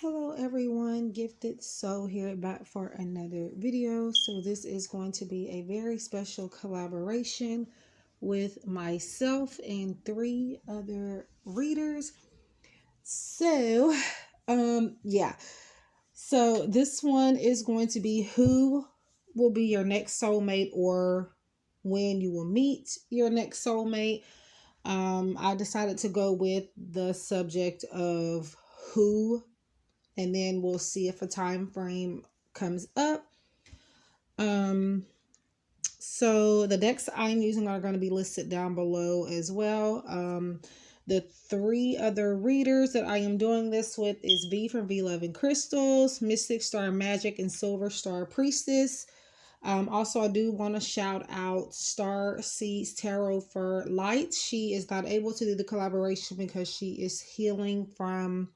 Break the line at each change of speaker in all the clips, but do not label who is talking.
Hello everyone, Gifted Soul here back for another video. So this is going to be a very special collaboration with myself and 3 other readers. So yeah. So this one is going to be who will be your next soulmate or when you will meet your next soulmate. I decided to go with the subject of who, and then we'll see if a time frame comes up. So the decks I'm using are going to be listed down below as well. The 3 other readers that I am doing this with is V from V Love and Crystals, Mystic Star Magic, and Silver Star Priestess. Also, I do want to shout out Star Seeds Tarot for Light. She is not able to do the collaboration because she is healing from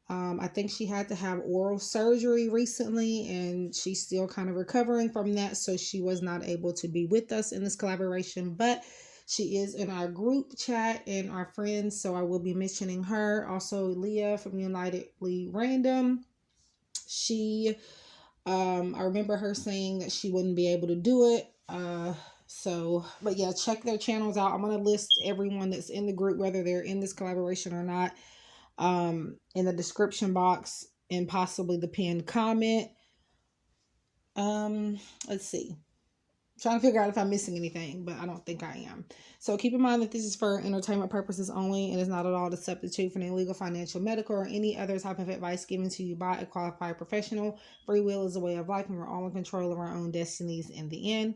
I think she had to have oral surgery recently, and she's still kind of recovering from that, so she was not able to be with us in this collaboration, but she is in our group chat and our friends, so I will be mentioning her. Also, Leah from Unitedly Random. She, I remember her saying that she wouldn't be able to do it. But yeah, check their channels out. I'm going to list everyone that's in the group, whether they're in this collaboration or not, in the description box and possibly the pinned comment. Let's see. Trying to figure out if I'm missing anything, but I don't think I am. So keep in mind that this is for entertainment purposes only and is not at all a substitute for any legal, financial, medical, or any other type of advice given to you by a qualified professional. Free will is a way of life, and we're all in control of our own destinies in the end.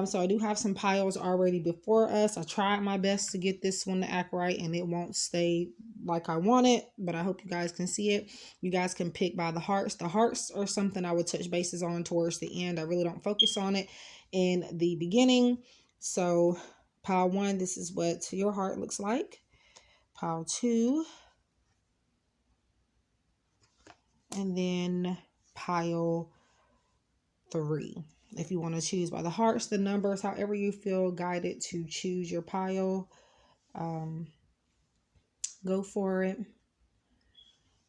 So I do have some piles already before us. I tried my best to get this one to act right, and it won't stay like I want it, but I hope you guys can see it. You guys can pick by the hearts. The hearts are something I would touch bases on towards the end. I really don't focus on it in the beginning. So pile 1, this is what your heart looks like. Pile 2, and then pile 3. If you want to choose by the hearts, the numbers, however you feel guided to choose your pile, go for it.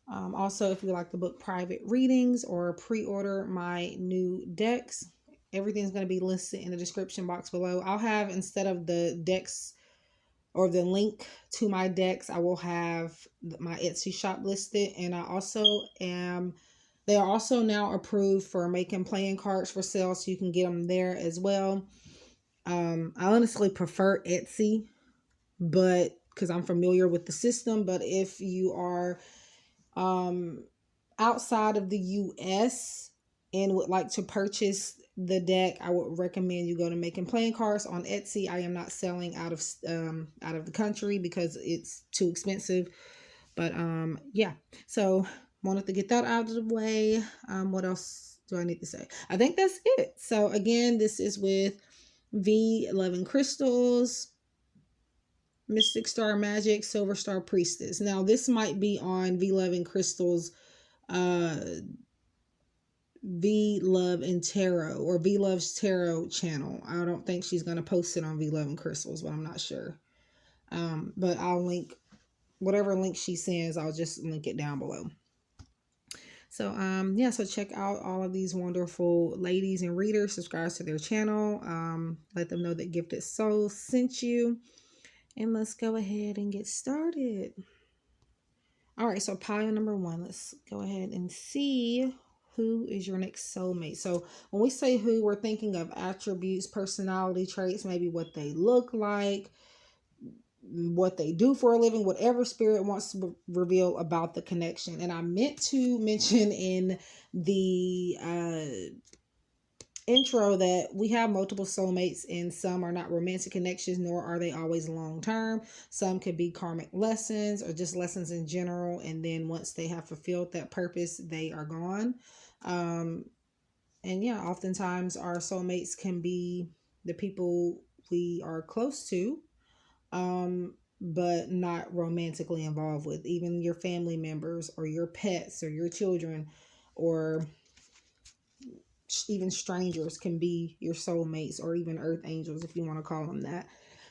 Also, if you like to book private readings or pre-order my new decks, everything's going to be listed in the description box below. I'll have, instead of the decks or the link to my decks, I will have my Etsy shop listed. And I also am, they are also now approved for making playing cards for sale, so you can get them there as well. I honestly prefer Etsy, but because I'm familiar with the system. But if you are outside of the US and would like to purchase the deck, I would recommend you go to Making Playing Cards on Etsy. I am not selling out of the country because it's too expensive. But yeah, so wanted to get that out of the way. What else do I need to say? I think that's it. So again, this is with V Love and Crystals, Mystic Star Magic, Silver Star Priestess. Now this might be on V Love and Crystals V Love and Tarot, or V Love's Tarot channel. I don't think she's going to post it on V Love and Crystals, but I'm not sure. But I'll link whatever link she sends, I'll just link it down below. So yeah, so check out all of these wonderful ladies and readers. Subscribe to their channel. Let them know that Gifted Soul sent you. And let's go ahead and get started. All right, so pile number 1. Let's go ahead and see who is your next soulmate. So when we say who, we're thinking of attributes, personality traits, maybe what they look like, what they do for a living, whatever spirit wants to reveal about the connection. And I meant to mention in the intro that we have multiple soulmates, and some are not romantic connections, nor are they always long term. Some could be karmic lessons or just lessons in general, and then once they have fulfilled that purpose, they are gone. And yeah, oftentimes our soulmates can be the people we are close to, but not romantically involved with. Even your family members or your pets or your children, or even strangers can be your soulmates, or even earth angels if you want to call them that.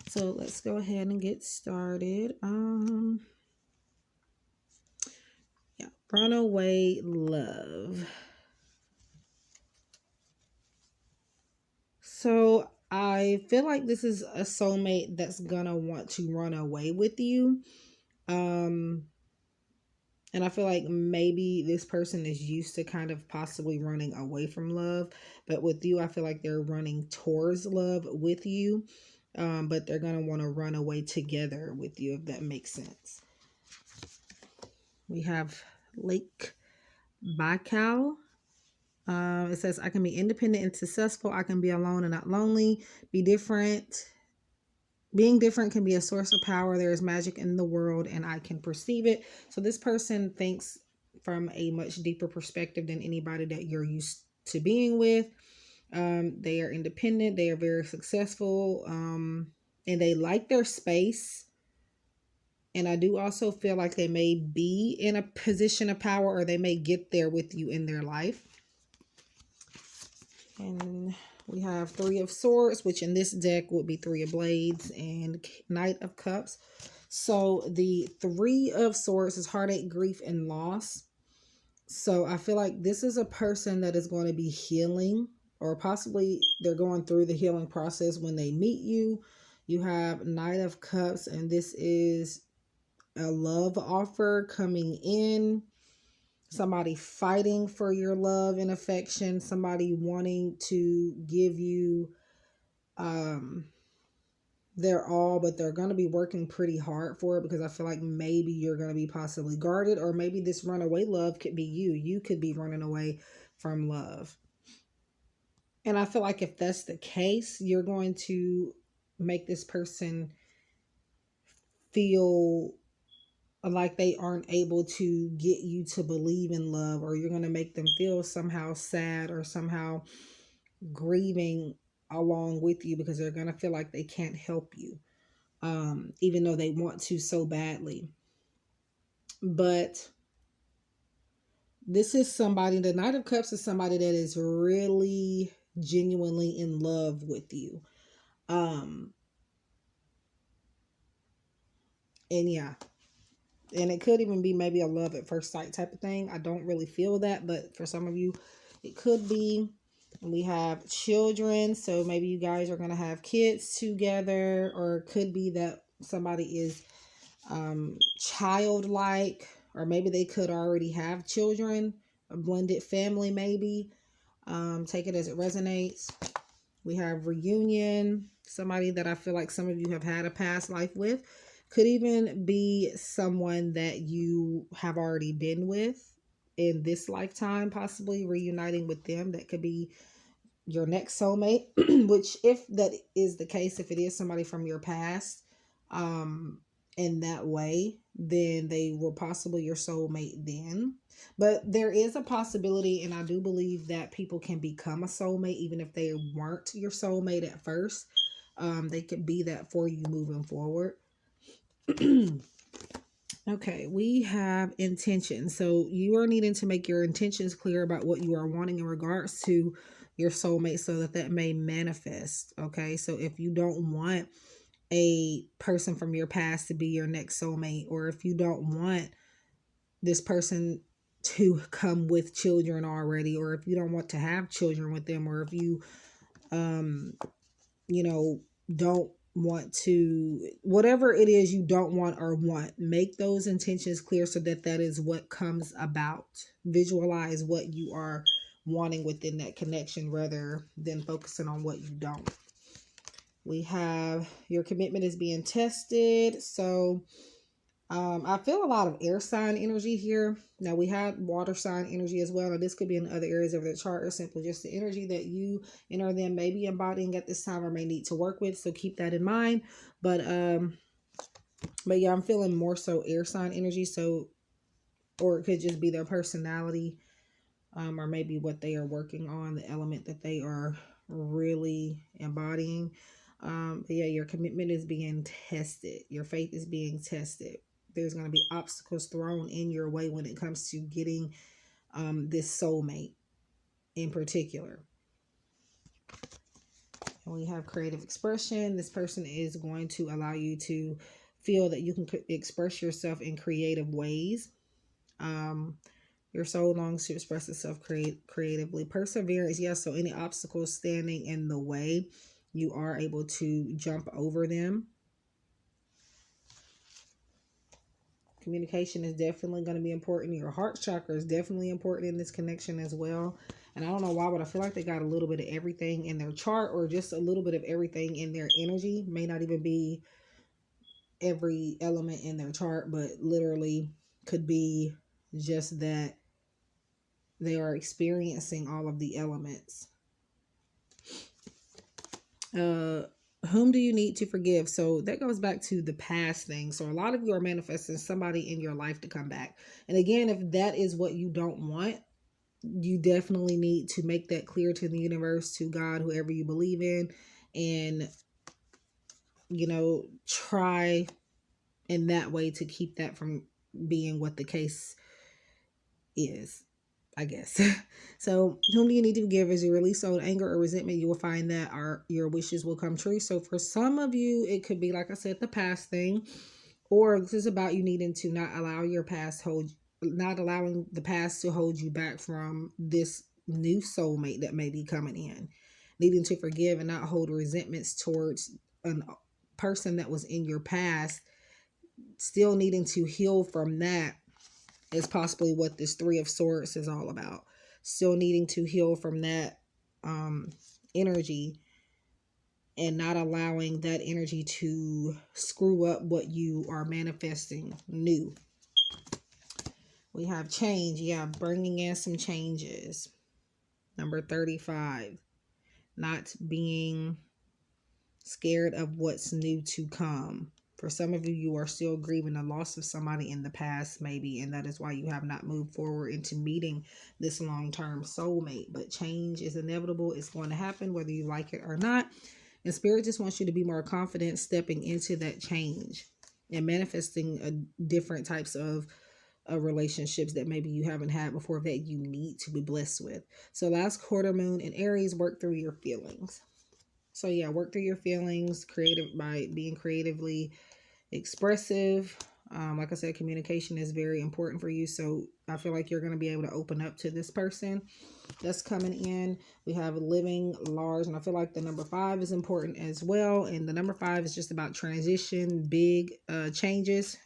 So let's go ahead and get started. Yeah, Runaway love. So I feel like this is a soulmate that's gonna want to run away with you. And I feel like maybe this person is used to kind of possibly running away from love. But with you, I feel like they're running towards love with you. But they're going to want to run away together with you, if that makes sense. We have Lake Baikal. It says, I can be independent and successful. I can be alone and not lonely. Be different. Being different can be a source of power. There is magic in the world and I can perceive it. So this person thinks from a much deeper perspective than anybody that you're used to being with. They are independent. They are very successful. And they like their space. And I do also feel like they may be in a position of power, or they may get there with you in their life. And we have Three of Swords, which in this deck would be Three of Blades, and Knight of Cups. So the Three of Swords is heartache, grief, and loss. So I feel like this is a person that is going to be healing, or possibly they're going through the healing process when they meet you. You have Knight of Cups, and this is a love offer coming in. Somebody fighting for your love and affection. Somebody wanting to give you their all, but they're going to be working pretty hard for it, because I feel like maybe you're going to be possibly guarded, or maybe this runaway love could be you. You could be running away from love. And I feel like if that's the case, you're going to make this person feel like they aren't able to get you to believe in love, or you're going to make them feel somehow sad or somehow grieving along with you, because they're going to feel like they can't help you, even though they want to so badly. But this is somebody, the Knight of Cups is somebody that is really genuinely in love with you. And yeah, and it could even be maybe a love at first sight type of thing. I don't really feel that, but for some of you, it could be. We have children, so maybe you guys are going to have kids together, or it could be that somebody is childlike, or maybe they could already have children, a blended family maybe. Take it as it resonates. We have reunion, somebody that I feel like some of you have had a past life with. Could even be someone that you have already been with in this lifetime, possibly reuniting with them. That could be your next soulmate, which if that is the case, if it is somebody from your past, in that way, then they were possibly your soulmate then. But there is a possibility, and I do believe that people can become a soulmate even if they weren't your soulmate at first. They could be that for you moving forward. Okay, we have intention. So you are needing to make your intentions clear about what you are wanting in regards to your soulmate, so that may manifest. Okay, so if you don't want a person from your past to be your next soulmate, or if you don't want this person to come with children already, or if you don't want to have children with them, or if you don't want to, whatever it is you don't want or want, make those intentions clear so that that is what comes about. Visualize what you are wanting within that connection, rather than focusing on what you don't. We have your commitment is being tested. So I feel a lot of air sign energy here. Now we had water sign energy as well. Now this could be in other areas of the chart, or simply just the energy that you and or them may be embodying at this time, or may need to work with. So keep that in mind. But yeah, I'm feeling more so air sign energy. So, or it could just be their personality, or maybe what they are working on, the element that they are really embodying. But yeah, your commitment is being tested. Your faith is being tested. There's going to be obstacles thrown in your way when it comes to getting this soulmate in particular. And we have creative expression. This person is going to allow you to feel that you can express yourself in creative ways. Your soul longs to express itself creatively. Perseverance, yes. So any obstacles standing in the way, you are able to jump over them. Communication is definitely going to be important. Your heart chakra is definitely important in this connection as well. And I don't know why, but I feel like they got a little bit of everything in their chart, or just a little bit of everything in their energy. May not even be every element in their chart, but literally could be just that they are experiencing all of the elements. Whom do you need to forgive? So that goes back to the past thing. So a lot of you are manifesting somebody in your life to come back. And again, if that is what you don't want, you definitely need to make that clear to the universe, to God, whoever you believe in, and, you know, try in that way to keep that from being what the case is, I guess. So whom do you need to forgive? As you release old anger or resentment, you will find that your wishes will come true. So for some of you, it could be, like I said, the past thing, or this is about you needing to not allowing the past to hold you back from this new soulmate that may be coming in. Needing to forgive and not hold resentments towards a person that was in your past. Still needing to heal from that is possibly what this Three of Swords is all about. Still needing to heal from that energy, and not allowing that energy to screw up what you are manifesting new. We have change. Yeah, bringing in some changes. Number 35. Not being scared of what's new to come. For some of you, you are still grieving the loss of somebody in the past, maybe, and that is why you have not moved forward into meeting this long-term soulmate. But change is inevitable. It's going to happen whether you like it or not. And Spirit just wants you to be more confident stepping into that change and manifesting different types of relationships that maybe you haven't had before that you need to be blessed with. So last quarter moon in Aries, work through your feelings. So yeah, work through your feelings, by being creatively expressive. Like I said, communication is very important for you. So I feel like you're going to be able to open up to this person that's coming in. We have living large, and I feel like the number 5 is important as well. And the number 5 is just about transition, big changes.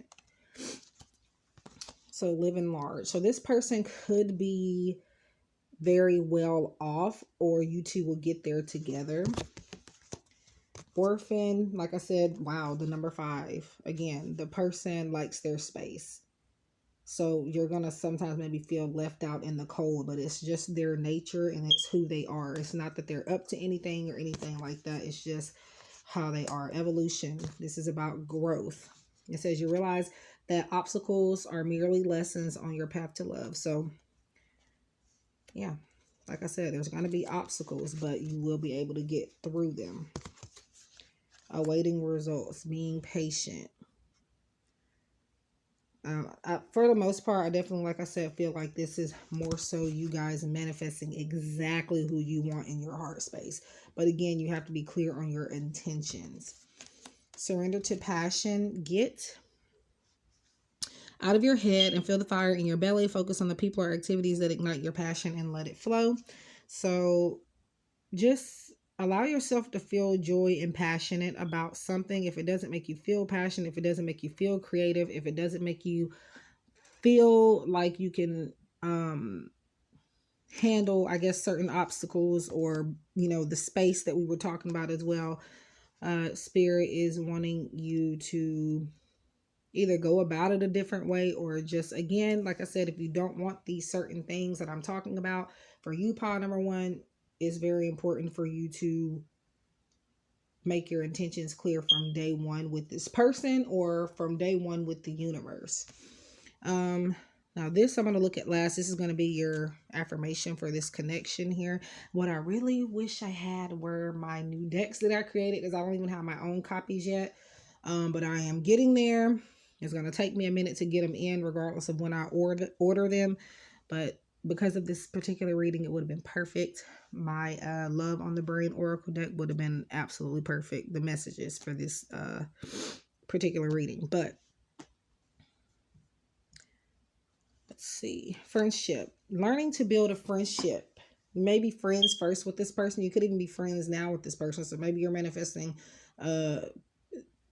So living large. So this person could be very well off, or you two will get there together. Orphan, like I said, wow, the number 5. Again, the person likes their space. So you're going to sometimes maybe feel left out in the cold, but it's just their nature and it's who they are. It's not that they're up to anything or anything like that. It's just how they are. Evolution. This is about growth. It says you realize that obstacles are merely lessons on your path to love. So yeah, like I said, there's going to be obstacles, but you will be able to get through them. Awaiting results, being patient. For the most part, I definitely, like I said, feel like this is more so you guys manifesting exactly who you want in your heart space. But again, you have to be clear on your intentions. Surrender to passion. Get out of your head and feel the fire in your belly. Focus on the people or activities that ignite your passion and let it flow. So just allow yourself to feel joy and passionate about something. If it doesn't make you feel passionate, if it doesn't make you feel creative, if it doesn't make you feel like you can handle, I guess, certain obstacles, or, you know, the space that we were talking about as well, Spirit is wanting you to either go about it a different way, or just, again, like I said, if you don't want these certain things that I'm talking about, for you, pile number 1, it's very important for you to make your intentions clear from day one with this person, or from day one with the universe. Now this I'm going to look at last. This is going to be your affirmation for this connection here. What I really wish I had were my new decks that I created, because I don't even have my own copies yet. But I am getting there. It's going to take me a minute to get them in, regardless of when I order them. But because of this particular reading, it would have been perfect. My Love on the Brain Oracle deck would have been absolutely perfect. The messages for this particular reading. But let's let's see. Friendship. Learning to build a friendship. You may be friends first with this person. You could even be friends now with this person. So maybe you're manifesting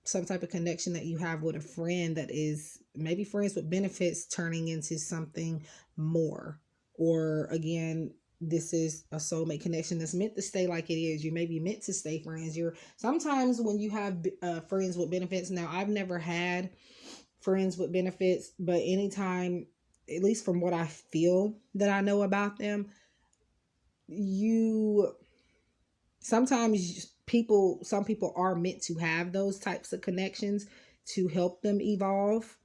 some type of connection that you have with a friend that is maybe friends with benefits turning into something more. Or again, this is a soulmate connection that's meant to stay like it is. You may be meant to stay friends. You're sometimes when you have friends with benefits. Now, I've never had friends with benefits, but anytime, at least from what I feel that I know about them, sometimes some people are meant to have those types of connections to help them evolve.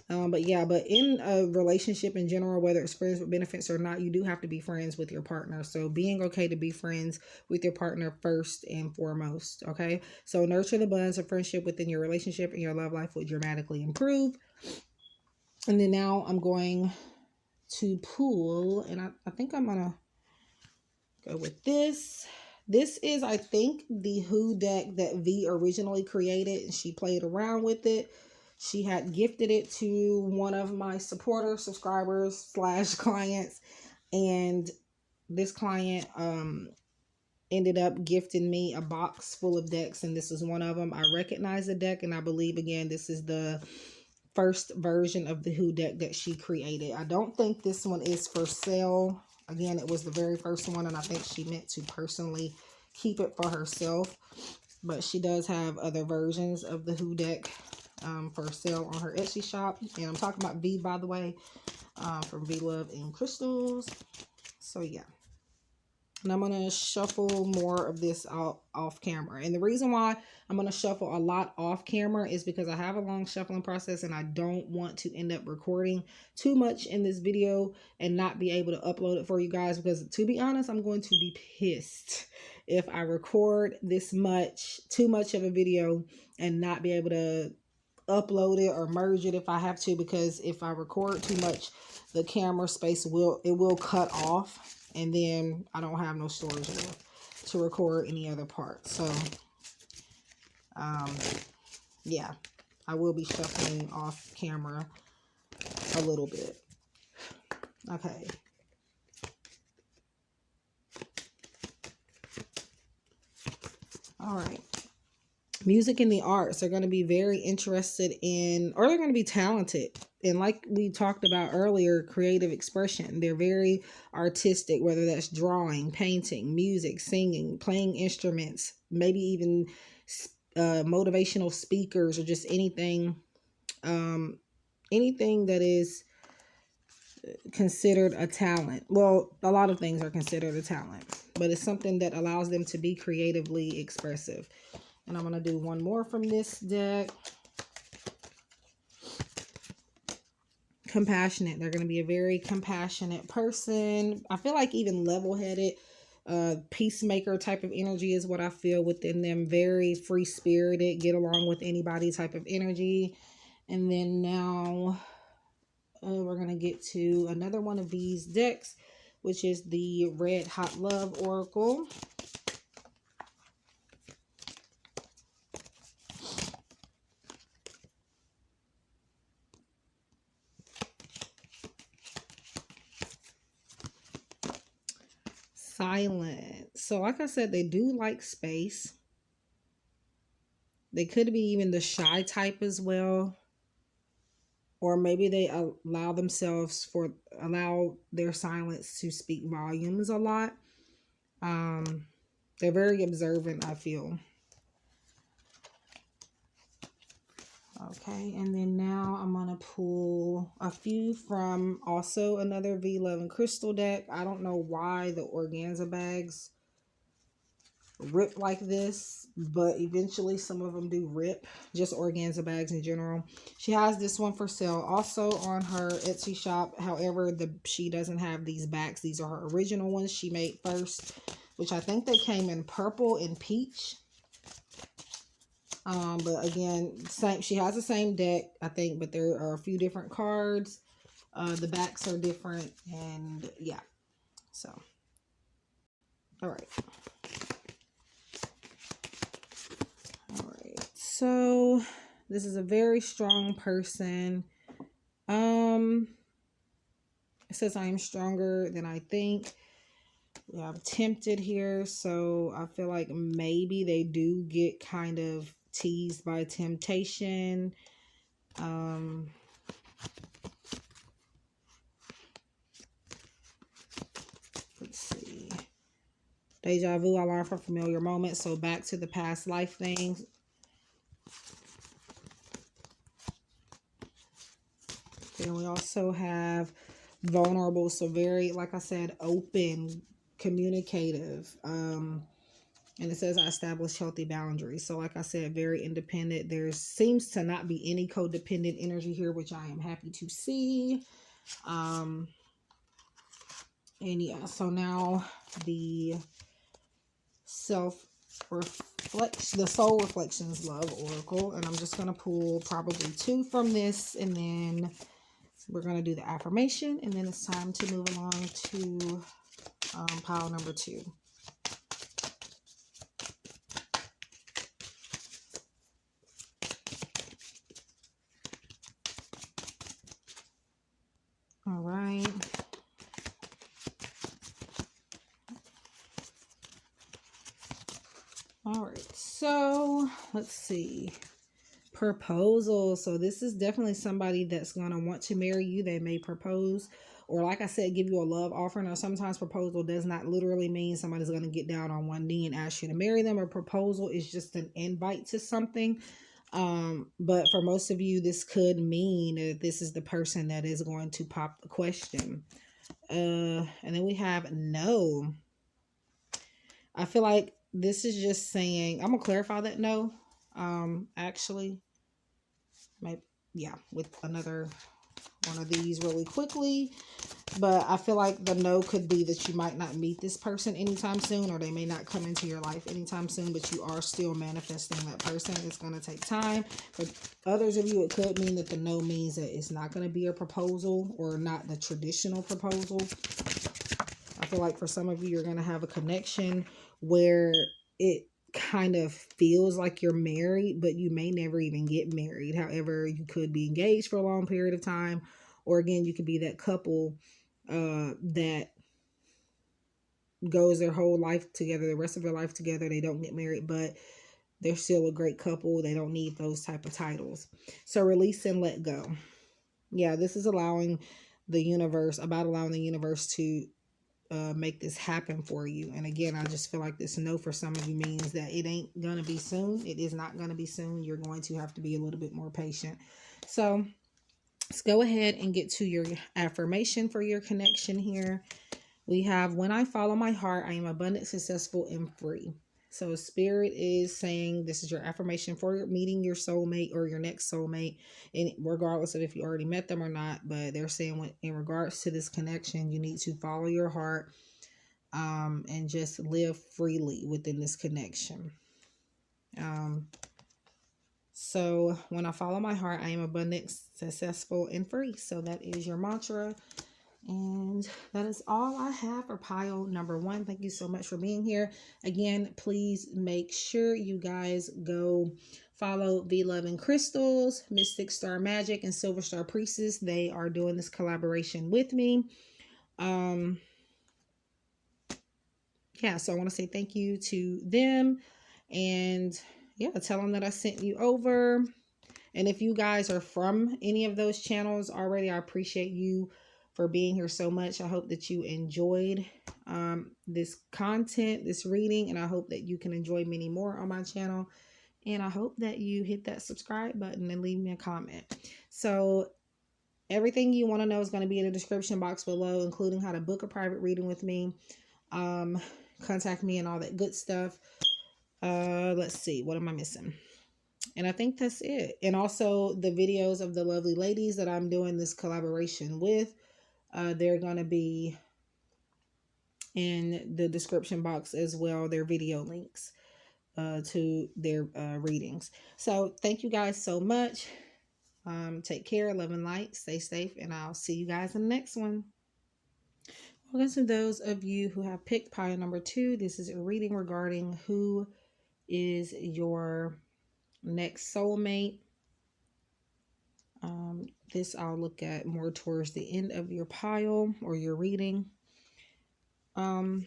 But in a relationship in general, whether it's friends with benefits or not, you do have to be friends with your partner. So being okay to be friends with your partner first and foremost. Okay. So nurture the bonds of friendship within your relationship, and your love life will dramatically improve. And then now I'm going to pull, and I think I'm going to go with this. This is, I think, the Who deck that V originally created, and she played around with it. She had gifted it to one of my supporters, subscribers / clients, and this client ended up gifting me a box full of decks, and this is one of them. I recognize the deck, and I believe, again, this is the first version of the Who deck that she created. I don't think this one is for sale. Again, it was the very first one, and I think she meant to personally keep it for herself. But she does have other versions of the Who deck for sale on her Etsy shop. And I'm talking about V, by the way, from V Love and Crystals. So, yeah. And I'm going to shuffle more of this off camera. And the reason why I'm going to shuffle a lot off camera is because I have a long shuffling process, and I don't want to end up recording too much in this video and not be able to upload it for you guys. Because to be honest, I'm going to be pissed if I record too much of a video and not be able to upload it or merge it if I have to. Because if I record too much, the camera space will cut off. And then I don't have no storage left to record any other parts. So, yeah, I will be shuffling off camera a little bit. Okay. All right. Music and the arts are going to be very interested in, or they're going to be talented. And like we talked about earlier, creative expression. They're very artistic, whether that's drawing, painting, music, singing, playing instruments, maybe even motivational speakers, or just anything that is considered a talent. Well, a lot of things are considered a talent, but it's something that allows them to be creatively expressive. And I'm going to do one more from this deck. Compassionate. They're going to be a very compassionate person. I feel like even level-headed, peacemaker type of energy is what I feel within them. Very free-spirited, get along with anybody type of energy. And then now we're going to get to another one of these decks, which is the Red Hot Love Oracle. Silent. So like I said, they do like space. They could be even the shy type as well. Or maybe they allow their silence to speak volumes a lot. They're very observant, I feel. Okay, and then now I'm going to pull a few from also another V Love and Crystal deck. I don't know why the organza bags rip like this, but eventually some of them do rip. Just organza bags in general. She has this one for sale also on her Etsy shop. However, she doesn't have these backs. These are her original ones she made first, which I think they came in purple and peach. But again, she has the same deck, I think, but there are a few different cards. The backs are different, and yeah. So, all right. All right. So, this is a very strong person. It says, I am stronger than I think. We have tempted here. So I feel like maybe they do get kind of teased by temptation. Let's see. Deja vu, I learned from familiar moments. So back to the past life things. Then we also have vulnerable. So very, like I said, open, communicative. And it says I established healthy boundaries. So like I said, very independent. There seems to not be any codependent energy here, which I am happy to see. And yeah, so now the the Soul Reflections Love Oracle. And I'm just going to pull probably 2 from this. And then we're going to do the affirmation. And then it's time to move along to pile number 2. All right. All right. So let's see. Proposal. So this is definitely somebody that's going to want to marry you. They may propose, or like I said, give you a love offering. Or sometimes proposal does not literally mean somebody's going to get down on one knee and ask you to marry them. A proposal is just an invite to something. But for most of you, this could mean that this is the person that is going to pop the question. And then we have no. I feel like this is just saying, I'm gonna clarify that no. Actually, maybe, yeah, with another one of these really quickly. But I feel like the no could be that you might not meet this person anytime soon, or they may not come into your life anytime soon, but you are still manifesting that person. It's going to take time. For others of you, it could mean that the no means that it's not going to be a proposal, or not the traditional proposal. I feel like for some of you, you're going to have a connection where it kind of feels like you're married, but you may never even get married. However, you could be engaged for a long period of time, or again, you could be that couple that goes their whole life together, the rest of their life together. They don't get married, but they're still a great couple. They don't need those type of titles. So release and let go. Yeah, this is allowing the universe to make this happen for you. And again, I just feel like this no for some of you means that it ain't gonna be soon. It is not gonna be soon. You're going to have to be a little bit more patient. So let's go ahead and get to your affirmation for your connection here. We have, when I follow my heart, I am abundant, successful, and free. So Spirit is saying this is your affirmation for meeting your soulmate or your next soulmate, and regardless of if you already met them or not. But they're saying in regards to this connection, you need to follow your heart and just live freely within this connection. So when I follow my heart, I am abundant, successful, and free. So that is your mantra. And that is all I have for pile number 1. Thank you so much for being here. Again, please make sure you guys go follow V Love and Crystals, Mystic Star Magic, and Silver Star Priestess. They are doing this collaboration with me. Yeah, so I want to say thank you to them. And yeah, tell them that I sent you over. And if you guys are from any of those channels already, I appreciate you for being here so much. I hope that you enjoyed this content, this reading, and I hope that you can enjoy many more on my channel. And I hope that you hit that subscribe button and leave me a comment. So everything you want to know is going to be in the description box below, including how to book a private reading with me, contact me, and all that good stuff. Let's see, what am I missing? And I think that's it. And also the videos of the lovely ladies that I'm doing this collaboration with, they're going to be in the description box as well. Their video links to their readings. So thank you guys so much. Take care, love and light, stay safe, and I'll see you guys in the next one. Welcome to those of you who have picked pile number 2. This is a reading regarding who is your next soulmate. This I'll look at more towards the end of your pile or your reading. So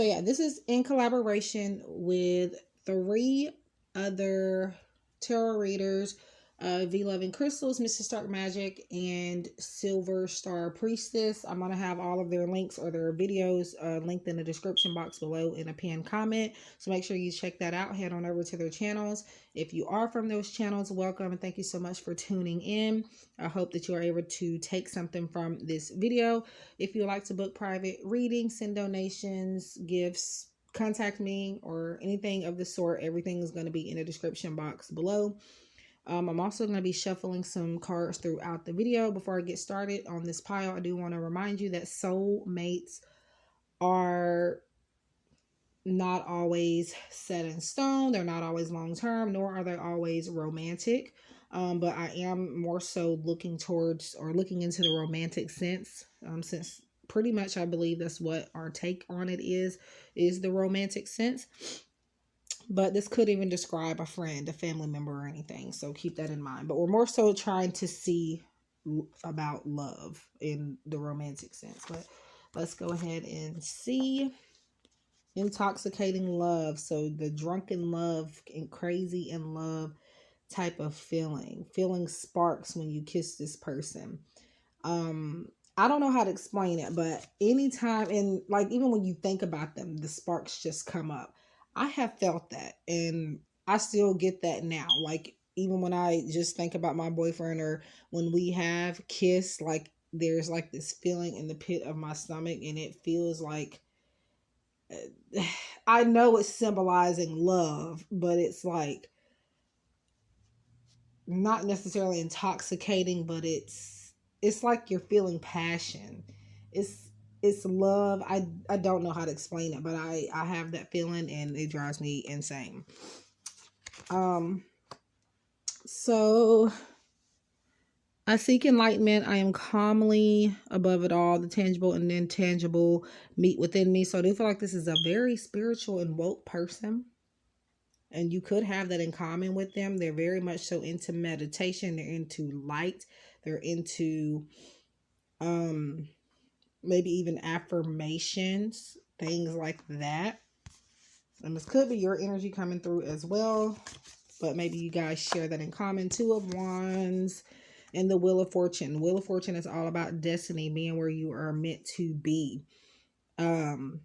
yeah, this is in collaboration with 3 other tarot readers, V Loving Crystals, Mr. Stark Magic, and Silver Star Priestess. I'm going to have all of their links or their videos linked in the description box below in a pinned comment. So make sure you check that out. Head on over to their channels. If you are from those channels, welcome and thank you so much for tuning in. I hope that you are able to take something from this video. If you would like to book private readings, send donations, gifts, contact me, or anything of the sort, everything is going to be in the description box below. I'm also going to be shuffling some cards throughout the video. Before I get started on this pile, I do want to remind you that soulmates are not always set in stone. They're not always long term, nor are they always romantic. But I am more so looking towards or looking into the romantic sense, since pretty much I believe that's what our take on it is the romantic sense. But this could even describe a friend, a family member, or anything. So keep that in mind. But we're more so trying to see about love in the romantic sense. But let's go ahead and see. Intoxicating love. So the drunken love and crazy in love type of feeling sparks when you kiss this person. I don't know how to explain it, but anytime, and like even when you think about them, the sparks just come up. I have felt that, and I still get that now. Like even when I just think about my boyfriend, or when we have kissed, like there's like this feeling in the pit of my stomach, and it feels like, I know it's symbolizing love, but it's like not necessarily intoxicating, but it's like you're feeling passion. It's love. I don't know how to explain it, but I have that feeling and it drives me insane. So I seek enlightenment. I am calmly above it all. The tangible and intangible meet within me. So I do feel like this is a very spiritual and woke person. And you could have that in common with them. They're very much so into meditation. They're into light. They're into maybe even affirmations, things like that. And this could be your energy coming through as well. But maybe you guys share that in common. 2 of Wands and the Wheel of Fortune. The Wheel of Fortune is all about destiny, being where you are meant to be. And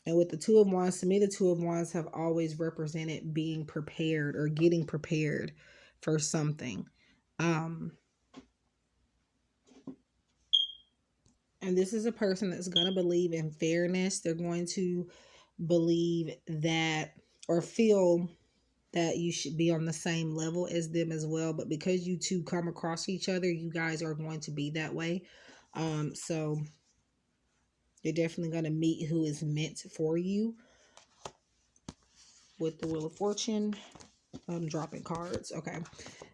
with the 2 of Wands, to me, the 2 of Wands have always represented being prepared or getting prepared for something. And this is a person that's going to believe in fairness. They're going to believe that or feel that you should be on the same level as them as well. But because you two come across each other, you guys are going to be that way. So you're definitely going to meet who is meant for you. With the Wheel of Fortune, I'm dropping cards. Okay.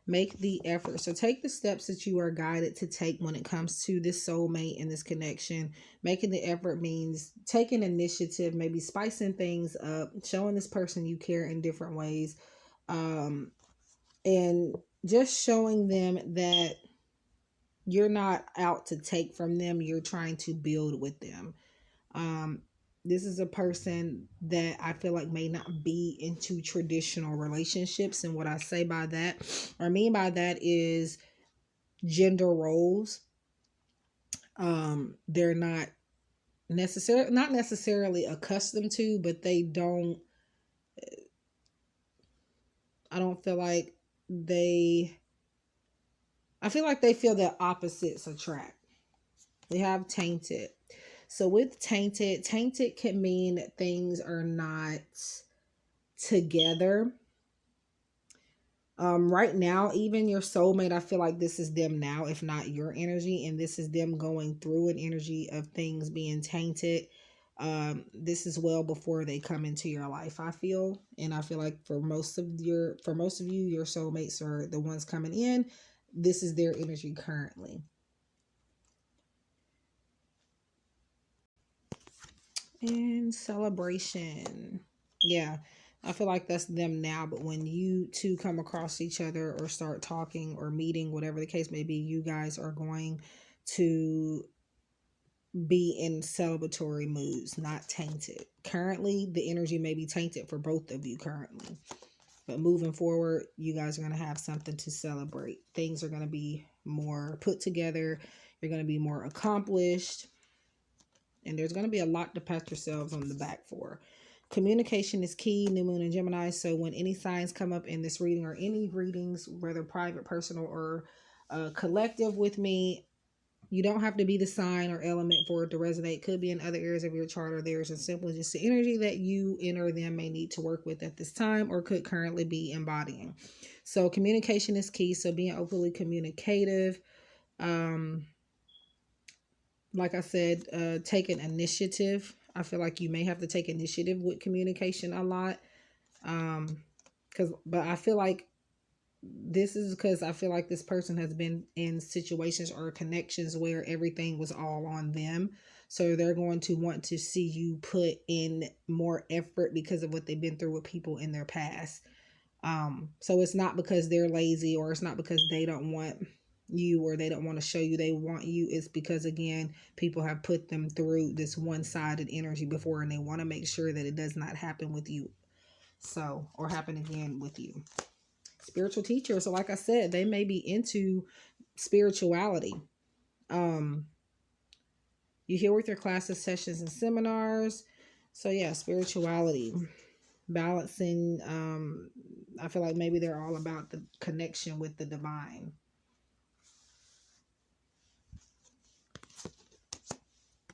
Make the effort. So take the steps that you are guided to take when it comes to this soulmate and this connection. Making the effort means taking initiative, maybe spicing things up, showing this person you care in different ways, and just showing them that you're not out to take from them. You're trying to build with them. This is a person that I feel like may not be into traditional relationships. And what I say by that, or mean by that, is gender roles. They're not necessarily accustomed to, but I don't feel like I feel like they feel that opposites attract. They have tainted. So with tainted can mean that things are not together. Right now, even your soulmate, I feel like this is them now, if not your energy, and this is them going through an energy of things being tainted. This is well before they come into your life, I feel. And I feel like for most of you, your soulmates are the ones coming in. This is their energy currently. And celebration. Yeah. I feel like that's them now, but when you two come across each other or start talking or meeting, whatever the case may be, you guys are going to be in celebratory moods, not tainted. Currently, the energy may be tainted for both of you currently. But moving forward, you guys are going to have something to celebrate. Things are going to be more put together. You're going to be more accomplished. And there's going to be a lot to pat yourselves on the back for. Communication is key, New Moon and Gemini. So when any signs come up in this reading or any readings, whether private, personal, or collective with me, you don't have to be the sign or element for it to resonate. Could be in other areas of your chart or theirs, and simply just the energy that you and or them may need to work with at this time or could currently be embodying. So communication is key. So being openly communicative. Like I said, taking initiative. I feel like you may have to take initiative with communication a lot. But I feel like this is because I feel like this person has been in situations or connections where everything was all on them. So they're going to want to see you put in more effort because of what they've been through with people in their past. So it's not because they're lazy or it's not because they don't want you or they don't want to show you they want you. It's because, again, people have put them through this one-sided energy before and they want to make sure that it does not happen with you. So, or happen again with you. Spiritual teacher. So like I said, they may be into spirituality. You hear with your classes, sessions, and seminars. So yeah, spirituality, balancing. I feel like maybe they're all about the connection with the divine.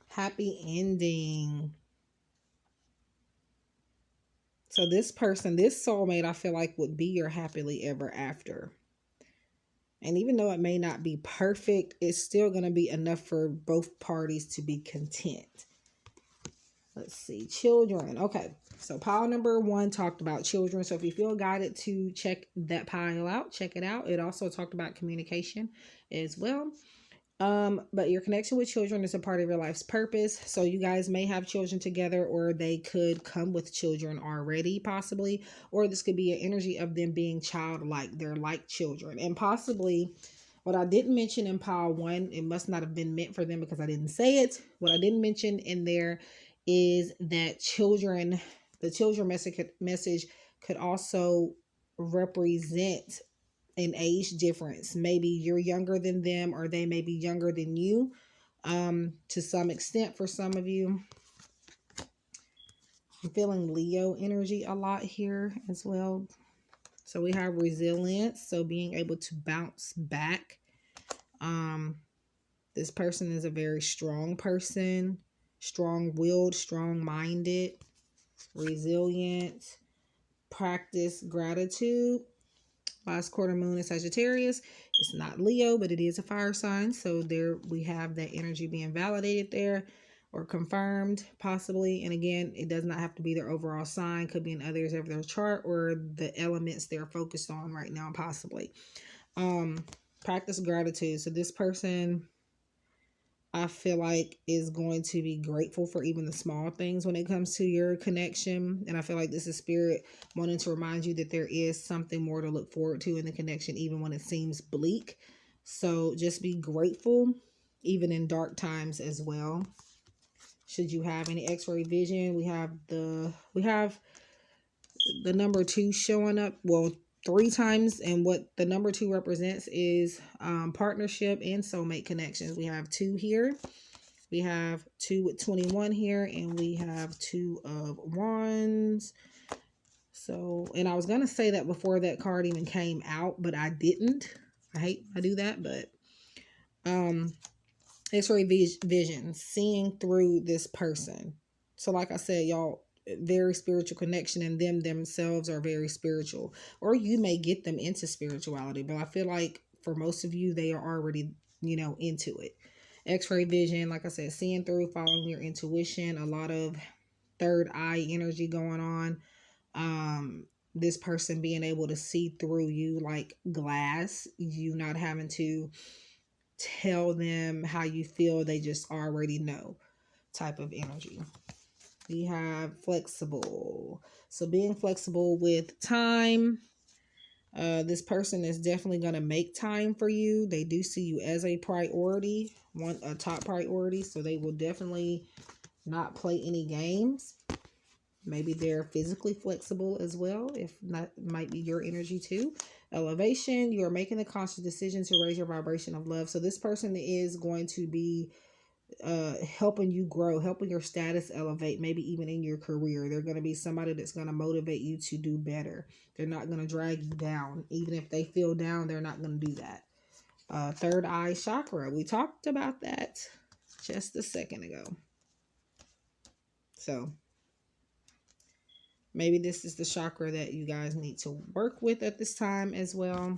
Happy ending. So this person, this soulmate, I feel like would be your happily ever after. And even though it may not be perfect, it's still going to be enough for both parties to be content. Let's see, children. Okay, so pile number 1 talked about children. So if you feel guided to check that pile out, check it out. It also talked about communication as well. But your connection with children is a part of your life's purpose. So you guys may have children together, or they could come with children already, possibly. Or this could be an energy of them being childlike. They're like children. And possibly, what I didn't mention in pile 1, it must not have been meant for them because I didn't say it. What I didn't mention in there is that children, the children message could also represent an age difference. Maybe you're younger than them or they may be younger than you, to some extent for some of you. I'm feeling Leo energy a lot here as well. So we have resilience, so being able to bounce back. This person is a very strong person, strong-willed, strong-minded, resilient, practice gratitude. Last quarter moon in Sagittarius. It's not Leo, but it is a fire sign. So there we have that energy being validated there or confirmed possibly. And again, it does not have to be their overall sign. Could be in others of their chart or the elements they're focused on right now possibly. Practice gratitude. So this person, I feel like, is going to be grateful for even the small things when it comes to your connection. And I feel like this is spirit wanting to remind you that there is something more to look forward to in the connection, even when it seems bleak. So just be grateful, even in dark times as well. Should you have any X-ray vision, we have the number 2 showing up. Well, 3 times, and what the number 2 represents is partnership and soulmate connections. We have 2 here, we have 2 with 21 here, and we have 2 of Wands. So, and I was gonna say that before that card even came out, but I didn't. I hate I do that, but X-ray vision, seeing through this person. So like I said, y'all, very spiritual connection, and them themselves are very spiritual, or you may get them into spirituality, but I feel like for most of you, they are already, into it. X-ray vision, like I said, seeing through, following your intuition, a lot of third eye energy going on. This person being able to see through you like glass, you not having to tell them how you feel, they just already know type of energy. We have flexible. So being flexible with time. This person is definitely going to make time for you. They do see you as a priority, a top priority. So they will definitely not play any games. Maybe they're physically flexible as well. If not, might be your energy too. Elevation, you are making the conscious decision to raise your vibration of love. So this person is going to be helping you grow, helping your status elevate, maybe even in your career. They're going to be somebody that's going to motivate you to do better. They're not going to drag you down. Even if they feel down, they're not going to do that. Third eye chakra. We talked about that just a second ago. So maybe this is the chakra that you guys need to work with at this time as well.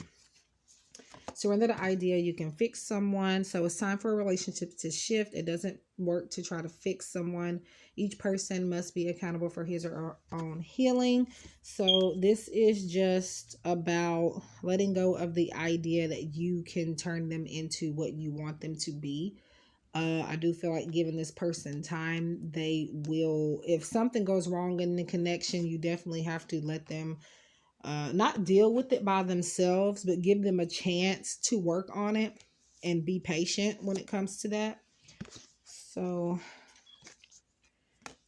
Surrender the idea you can fix someone. So it's time for a relationship to shift. It doesn't work to try to fix someone. Each person must be accountable for his or her own healing. So this is just about letting go of the idea that you can turn them into what you want them to be. I do feel like giving this person time, they will, if something goes wrong in the connection, you definitely have to let them not deal with it by themselves, but give them a chance to work on it and be patient when it comes to that. So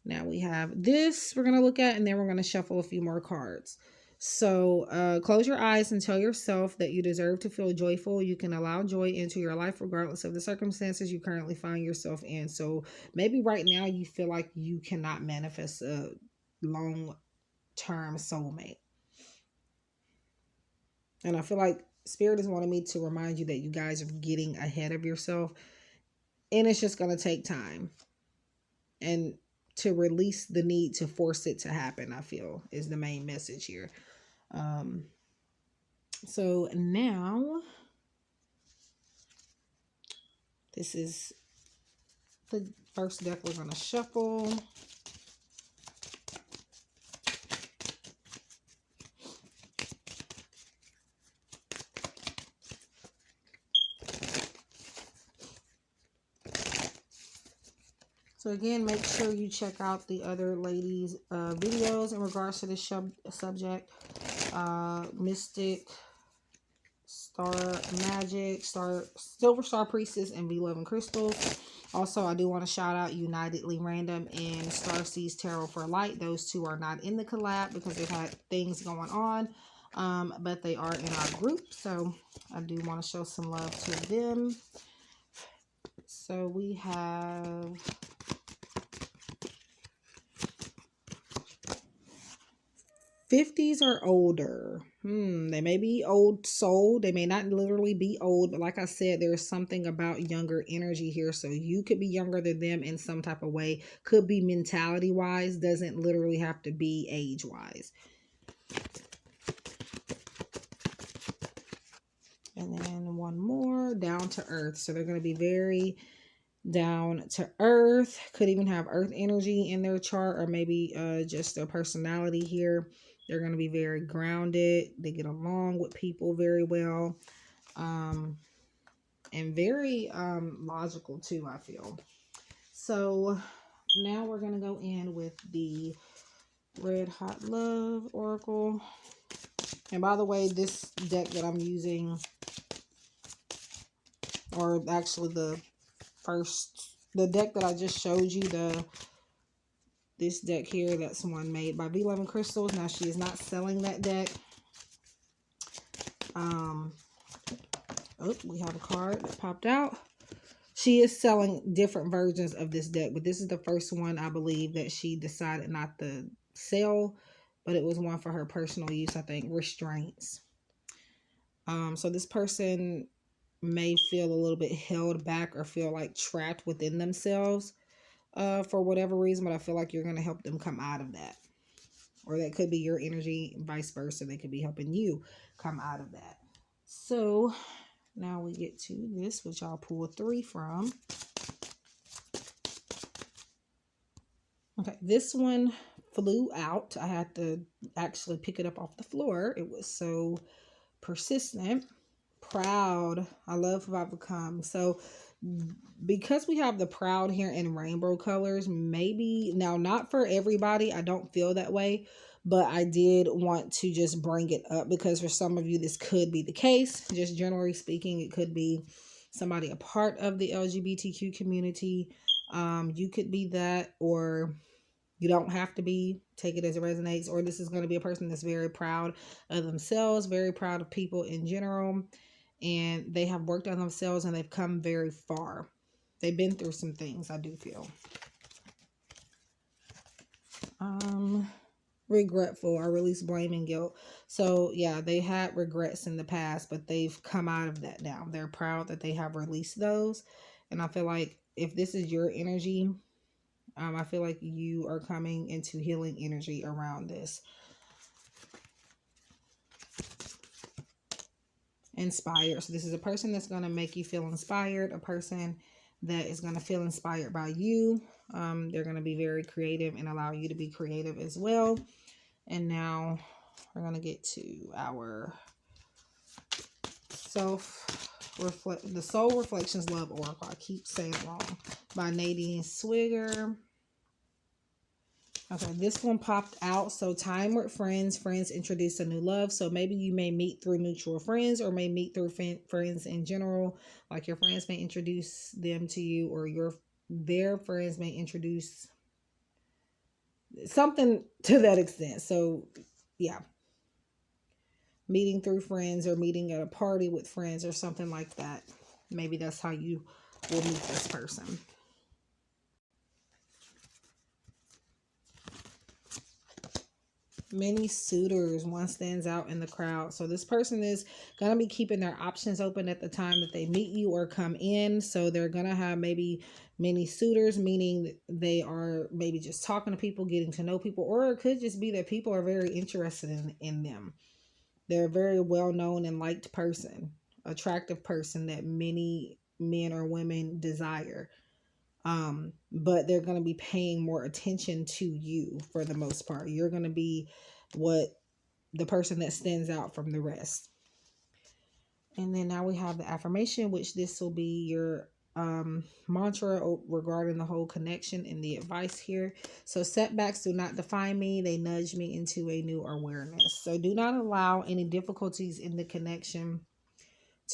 now we have this we're going to look at, and then we're going to shuffle a few more cards. So close your eyes and tell yourself that you deserve to feel joyful. You can allow joy into your life regardless of the circumstances you currently find yourself in. So maybe right now you feel like you cannot manifest a long-term soulmate. And I feel like Spirit is wanting me to remind you that you guys are getting ahead of yourself. And it's just going to take time. And to release the need to force it to happen, I feel, is the main message here. So now, this is the first deck we're going to shuffle. So again, make sure you check out the other ladies' videos in regards to this subject. Mystic, Star Magic, Silver Star Priestess, and Be Loving Crystals. Also, I do want to shout out Unitedly Random and Starseeds Tarot for Light. Those two are not in the collab because they've had things going on. But they are in our group. So I do want to show some love to them. So we have... 50s or older. They may be old soul. They may not literally be old, but like I said, there's something about younger energy here. So you could be younger than them in some type of way. Could be mentality wise. Doesn't literally have to be age wise. And then one more, down to earth. So they're going to be very down to earth. Could even have earth energy in their chart, or maybe just their personality here. They're going to be very grounded. They get along with people very well. And very logical too, I feel. So now we're going to go in with the Red Hot Love Oracle. And by the way, this deck that I'm using, or actually the deck that I just showed you, this deck here, that's one made by Be Loving Crystals. Now she is not selling that deck. Oh, we have a card that popped out. She is selling different versions of this deck, but this is the first one, I believe, that she decided not to sell, but it was one for her personal use, I think, restraints. So this person may feel a little bit held back or feel like trapped within themselves for whatever reason, but I feel like you're going to help them come out of that. Or that could be your energy, vice versa. They could be helping you come out of that. So now we get to this, which I'll pull 3 from. Okay, this one flew out. I had to actually pick it up off the floor. It was so persistent. Proud. I love who I've become. So because we have the proud here in rainbow colors, maybe now, not for everybody, I don't feel that way, but I did want to just bring it up because for some of you this could be the case. Just generally speaking, it could be somebody a part of the LGBTQ community. You could be that, or you don't have to be. Take it as it resonates. Or this is going to be a person that's very proud of themselves, very proud of people in general, and they have worked on themselves and they've come very far. They've been through some things, I do feel. Regretful or release blame and guilt. So yeah, they had regrets in the past, but they've come out of that now. They're proud that they have released those. And I feel like if this is your energy, I feel like you are coming into healing energy around this. Inspired. So this is a person that's going to make you feel inspired, a person that is going to feel inspired by you. They're going to be very creative and allow you to be creative as well. And now we're going to get to our the Soul Reflections Love Oracle. I keep saying it wrong. By Nadine Swigger. Okay, this one popped out. So time with friends. Friends introduce a new love. So maybe you may meet through mutual friends or may meet through friends in general. Like your friends may introduce them to you, or their friends may introduce something to that extent. So yeah, meeting through friends or meeting at a party with friends or something like that. Maybe that's how you will meet this person. Many suitors. One stands out in the crowd. So this person is going to be keeping their options open at the time that they meet you or come in. So they're going to have maybe many suitors, meaning they are maybe just talking to people, getting to know people, or it could just be that people are very interested in them. They're a very well-known and liked person, attractive person that many men or women desire. But they're going to be paying more attention to you for the most part. You're going to be the person that stands out from the rest. And then now we have the affirmation, which this will be your mantra regarding the whole connection and the advice here. So setbacks do not define me. They nudge me into a new awareness. So do not allow any difficulties in the connection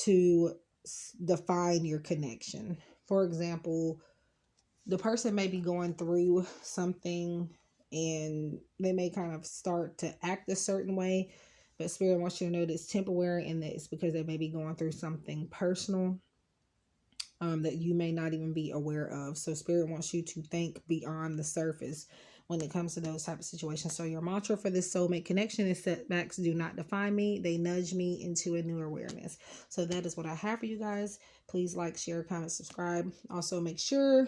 to define your connection. For example, the person may be going through something and they may kind of start to act a certain way, but Spirit wants you to know that it's temporary and that it's because they may be going through something personal that you may not even be aware of. So Spirit wants you to think beyond the surface when it comes to those type of situations. So your mantra for this soulmate connection is setbacks do not define me. They nudge me into a new awareness. So that is what I have for you guys. Please like, share, comment, subscribe. Also make sure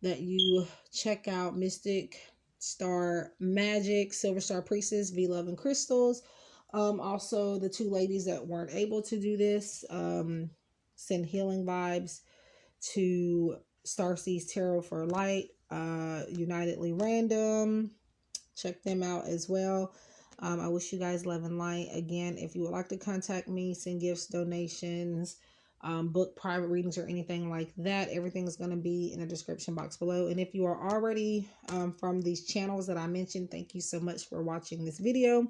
that you check out Mystic Star Magic, Silver Star Priestess, V Love and Crystals. Also the two ladies that weren't able to do this, send healing vibes to Starseeds Tarot for Light, Unitedly Random. Check them out as well. I wish you guys love and light. Again, if you would like to contact me, send gifts, donations, book private readings or anything like that, everything is going to be in the description box below. And if you are already from these channels that I mentioned, thank you so much for watching this video.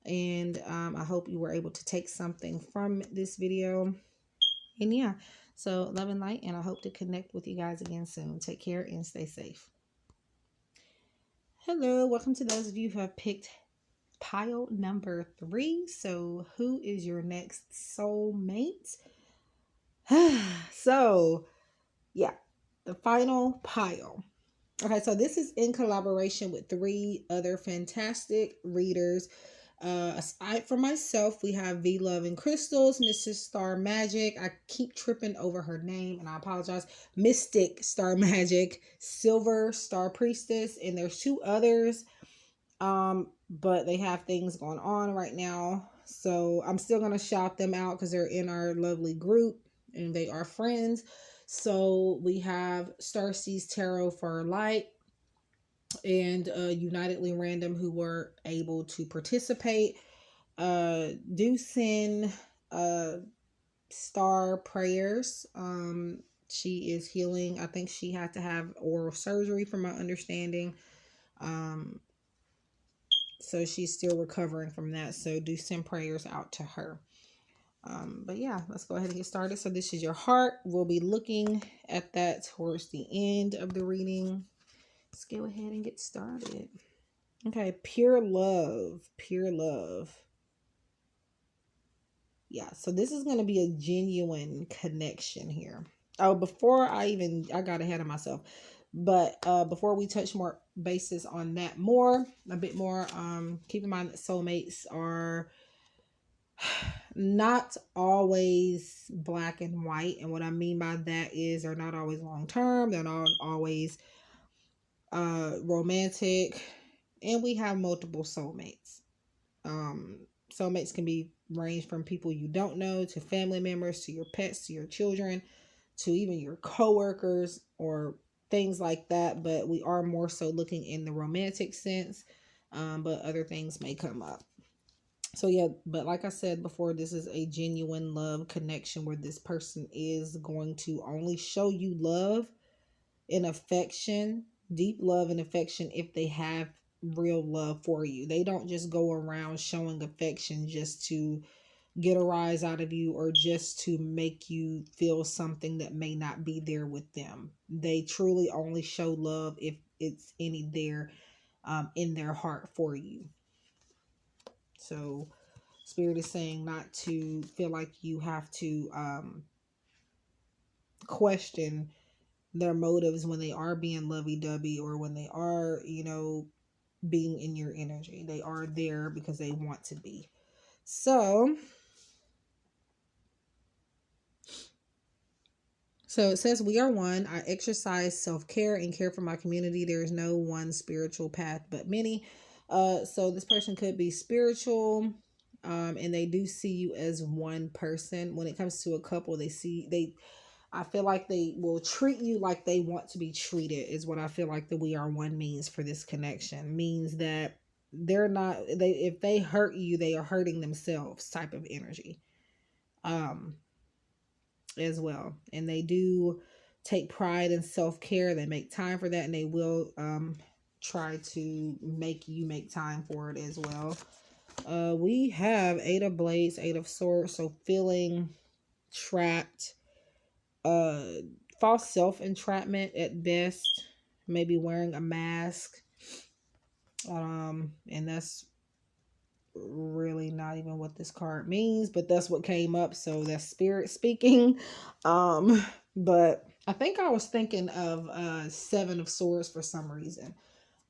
And I hope you were able to take something from this video. And yeah, so love and light, and I hope to connect with you guys again soon. Take care and stay safe. Hello, welcome to those of you who have picked pile number 3. So who is your next soulmate? So yeah, the final pile. Okay, so this is in collaboration with 3 other fantastic readers. Aside from myself, we have V Love and Crystals, Mrs. Star Magic. I keep tripping over her name and I apologize. Mystic Star Magic, Silver Star Priestess, and there's 2 others. But they have things going on right now. So I'm still going to shout them out because they're in our lovely group and they are friends. So we have Starseeds Tarot for Light and Unitedly Random, who were able to participate. Do send star prayers. She is healing. I think she had to have oral surgery from my understanding. Um, so she's still recovering from that. So do send prayers out to her. But yeah, let's go ahead and get started. So this is your heart. We'll be looking at that towards the end of the reading. Let's go ahead and get started. Okay, pure love. Pure love. Yeah, so this is going to be a genuine connection here. Oh, I got ahead of myself. But before we touch more bases on that a bit more, keep in mind that soulmates are not always black and white. And what I mean by that is they're not always long term, they're not always romantic, and we have multiple soulmates. Soulmates can be range from people you don't know to family members to your pets to your children to even your coworkers or things like that. But we are more so looking in the romantic sense, but other things may come up. So yeah, but like I said before, this is a genuine love connection where this person is going to only show you love and affection, deep love and affection, if they have real love for you. They don't just go around showing affection just to get a rise out of you or just to make you feel something that may not be there with them. They truly only show love if it's any there in their heart for you. So Spirit is saying not to feel like you have to question their motives when they are being lovey-dovey or when they are, being in your energy. They are there because they want to be. So it says, we are one. I exercise self-care and care for my community. There is no one spiritual path, but many. So this person could be spiritual, and they do see you as one person. When it comes to a couple, I feel like they will treat you like they want to be treated, is what I feel like the we are one means for this connection. Means that if they hurt you, they are hurting themselves type of energy. As well. And they do take pride in self-care. They make time for that, and they will try to make you make time for it as well. We have 8 of Blades, 8 of Swords, so feeling trapped, false self-entrapment at best, maybe wearing a mask, and that's really not even what this card means, but that's what came up, so that's spirit speaking. But I think I was thinking of 7 of Swords for some reason,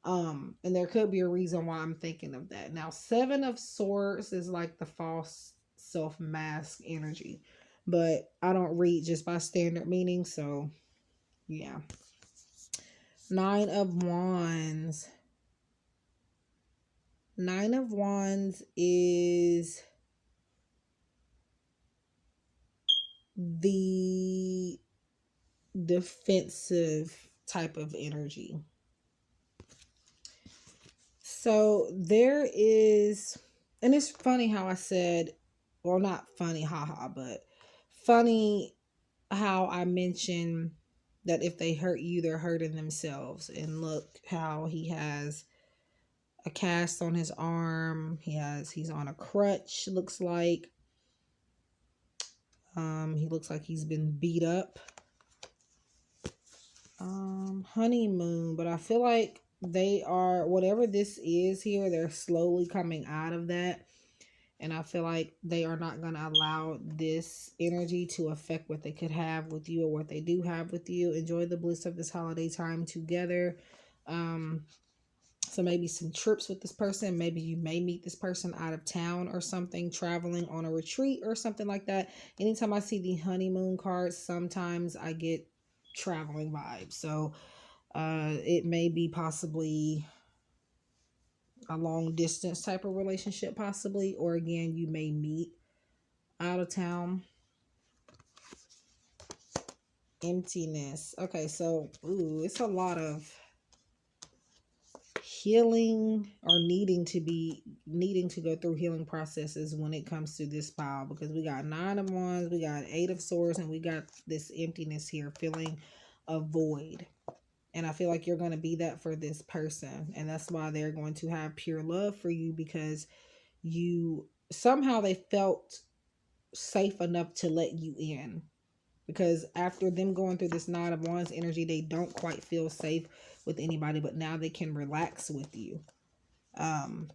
and there could be a reason why I'm thinking of that. Now 7 of Swords is like the false self mask energy, but I don't read just by standard meaning, so yeah. 9 of Wands. 9 of Wands is the defensive type of energy. So there is, and it's funny how I said, well, not funny, haha, but funny how I mentioned that if they hurt you, they're hurting themselves. And look how he has a cast on his arm. He's on a crutch, looks like. He looks like he's been beat up. Honeymoon, but I feel like they are, whatever this is here, they're slowly coming out of that. And I feel like they are not going to allow this energy to affect what they could have with you or what they do have with you. Enjoy the bliss of this holiday time together. So maybe some trips with this person. Maybe you may meet this person out of town or something, traveling on a retreat or something like that. Anytime I see the honeymoon cards, sometimes I get traveling vibes. So it may be possibly a long distance type of relationship, possibly, or again, you may meet out of town. Emptiness. Okay, so it's a lot of healing or needing to go through healing processes when it comes to this pile, because we got 9 of Wands, we got 8 of Swords, and we got this emptiness here, feeling a void. And I feel like you're going to be that for this person, and that's why they're going to have pure love for you, because they felt safe enough to let you in. Because after them going through this 9 of Wands energy, they don't quite feel safe with anybody, but now they can relax with you. And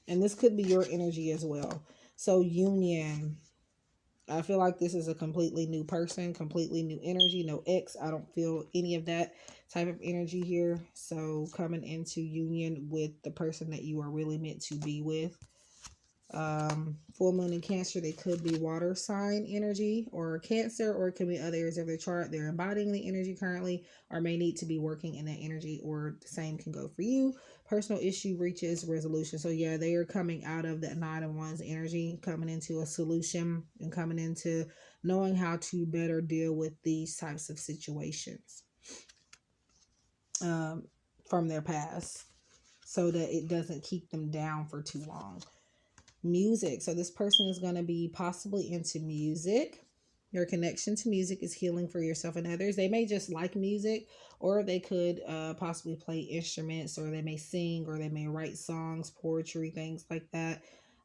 this could be your energy as well. So union, I feel like this is a completely new person, completely new energy, no ex. I don't feel any of that type of energy here. So coming into union with the person that you are really meant to be with. Full moon in Cancer, they could be water sign energy or Cancer, or it could be other areas of their chart. They're embodying the energy currently, or may need to be working in that energy, or the same can go for you. Personal issue reaches resolution. So yeah, they are coming out of that 9 of Wands energy, coming into a solution and coming into knowing how to better deal with these types of situations from their past, so that it doesn't keep them down for too long. Music. So this person is going to be possibly into music. Your connection to music is healing for yourself and others. They may just like music, or they could possibly play instruments, or they may sing, or they may write songs, poetry, things like that.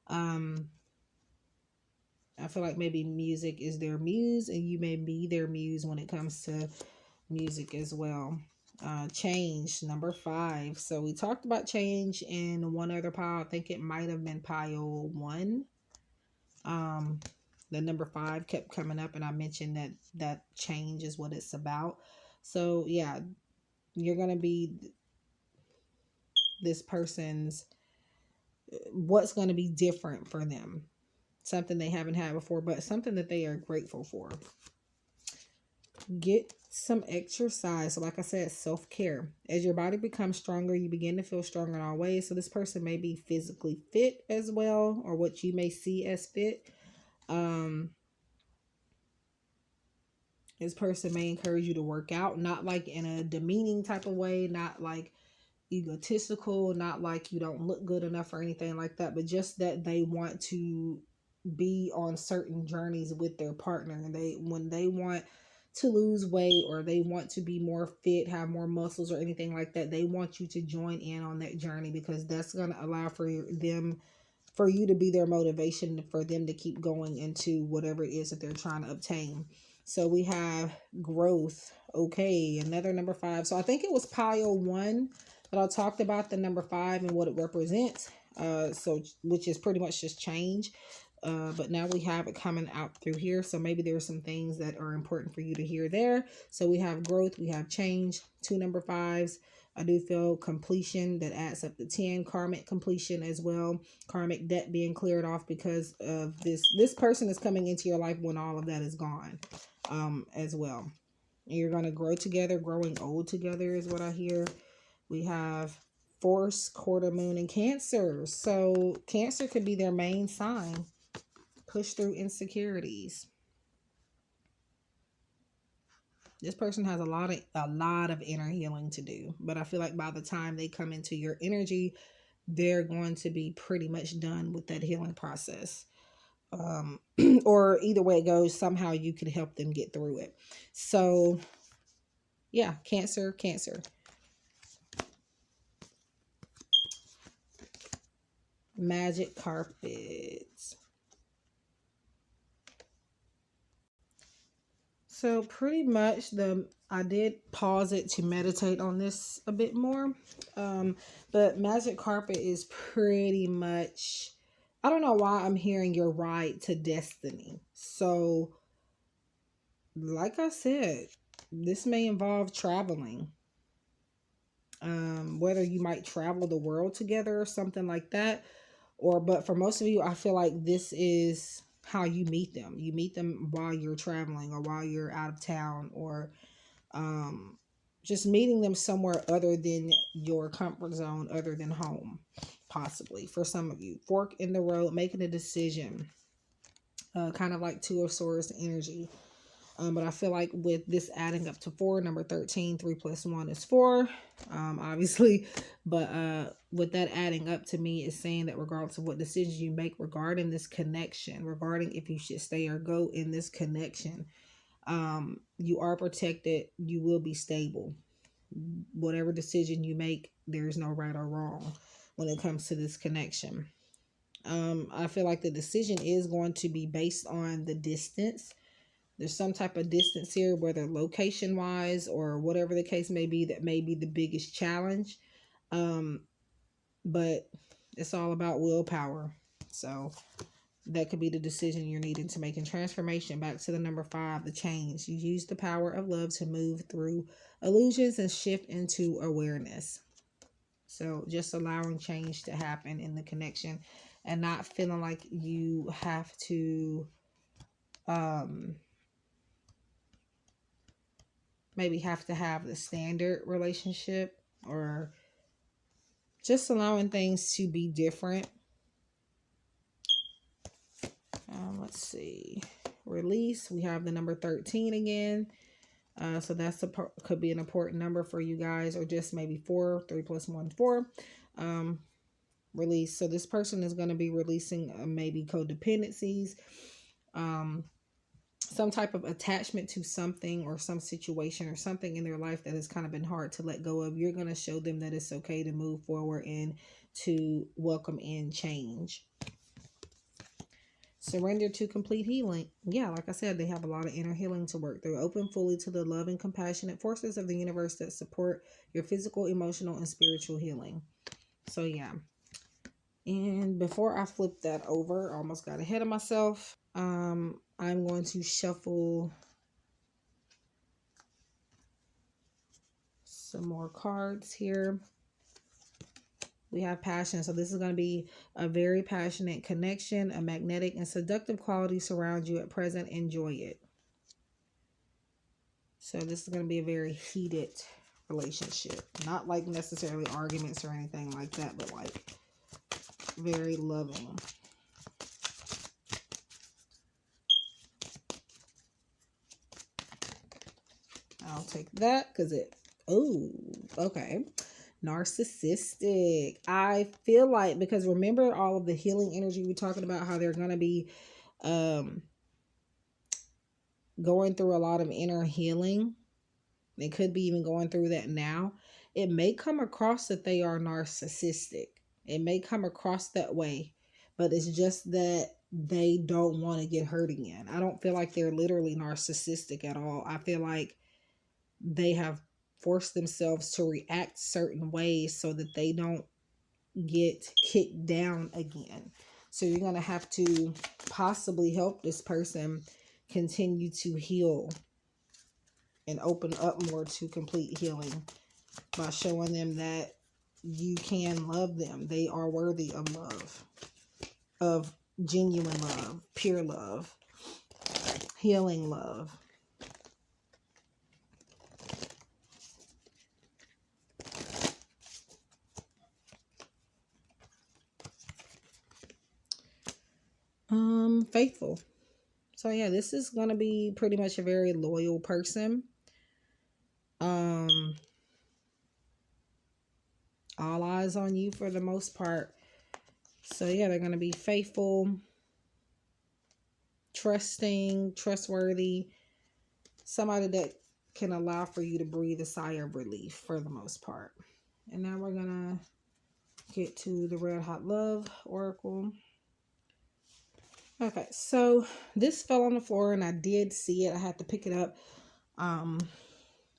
I feel like maybe music is their muse, and you may be their muse when it comes to music as well. Change, number 5. So we talked about change in one other pile. I think it might have been pile 1. The number 5 kept coming up, and I mentioned that change is what it's about. So yeah, you're gonna be this person's, what's going to be different for them, something they haven't had before, but something that they are grateful for. Get some exercise. So like I said, self-care. As your body becomes stronger, you begin to feel stronger in all ways. So this person may be physically fit as well, or what you may see as fit. This person may encourage you to work out, not like in a demeaning type of way, not like egotistical, not like you don't look good enough or anything like that, but just that they want to be on certain journeys with their partner. And when they want to lose weight, or they want to be more fit, have more muscles or anything like that, they want you to join in on that journey, because that's going to allow for you to be their motivation, for them to keep going into whatever it is that they're trying to obtain. So we have growth. Okay, another number 5. So I think it was pile 1 that I talked about the number 5 and what it represents. So which is pretty much just change. But now we have it coming out through here. So maybe there's some things that are important for you to hear there. So we have growth, we have change, 2 number 5s. I do feel completion that adds up to 10, karmic completion as well. Karmic debt being cleared off because of this person is coming into your life when all of that is gone as well. And you're going to grow together, growing old together is what I hear. We have Force, quarter moon, and Cancer. So Cancer could be their main sign. Push through insecurities. This person has a lot of inner healing to do, but I feel like by the time they come into your energy, they're going to be pretty much done with that healing process. Or either way it goes, somehow you can help them get through it. So yeah, Cancer. Magic carpets. So pretty much I did pause it to meditate on this a bit more. But magic carpet is pretty much, I don't know why I'm hearing your ride to destiny. So like I said, this may involve traveling. Whether you might travel the world together or something like that. But for most of you, I feel like this is how you meet them. You meet them while you're traveling, or while you're out of town, or just meeting them somewhere other than your comfort zone, other than home, possibly for some of you. Fork in the road, making a decision, kind of like 2 of Swords energy. But I feel like with this adding up to 4, number 13, 3 plus 1 is 4, obviously. But with that adding up, to me, is saying that regardless of what decisions you make regarding this connection, regarding if you should stay or go in this connection, you are protected. You will be stable. Whatever decision you make, there's no right or wrong when it comes to this connection. I feel like the decision is going to be based on the distance. There's some type of distance here, whether location wise or whatever the case may be, that may be the biggest challenge. But it's all about willpower. So that could be the decision you're needing to make in transformation. Back to the number 5, the change. You use the power of love to move through illusions and shift into awareness. So just allowing change to happen in the connection and not feeling like you have to maybe have to have the standard relationship, or just allowing things to be different. Let's see. Release. We have the number 13 again. So that's could be an important number for you guys, or just maybe 4. 3 plus 1, 4. Release. So this person is going to be releasing maybe codependencies, some type of attachment to something or some situation or something in their life that has kind of been hard to let go of. You're going to show them that it's okay to move forward and to welcome in change. Surrender to complete healing. Yeah, like I said, they have a lot of inner healing to work through. Open fully to the love and compassionate forces of the universe that support your physical, emotional, and spiritual healing. So yeah. And before I flip that over, I almost got ahead of myself. I'm going to shuffle some more cards here. We have passion. So this is going to be a very passionate connection. A magnetic and seductive quality surrounds you at present. Enjoy it. So this is going to be a very heated relationship. Not like necessarily arguments or anything like that, but like very loving. I'll take that because okay. Narcissistic. I feel like, because remember all of the healing energy we're talking about, how they're going to be going through a lot of inner healing. They could be even going through that now. It may come across that they are narcissistic. It may come across that way, but it's just that they don't want to get hurt again. I don't feel like they're literally narcissistic at all. I feel like they have forced themselves to react certain ways so that they don't get kicked down again. So you're going to have to possibly help this person continue to heal and open up more to complete healing by showing them that you can love them. They are worthy of love, of genuine love, pure love, healing love. Faithful. So yeah, this is going to be pretty much a very loyal person. All eyes on you for the most part. So yeah, they're going to be faithful, trusting, trustworthy, somebody that can allow for you to breathe a sigh of relief for the most part. And now we're going to get to the Red Hot Love Oracle. Okay, so this fell on the floor and I did see it. I had to pick it up. And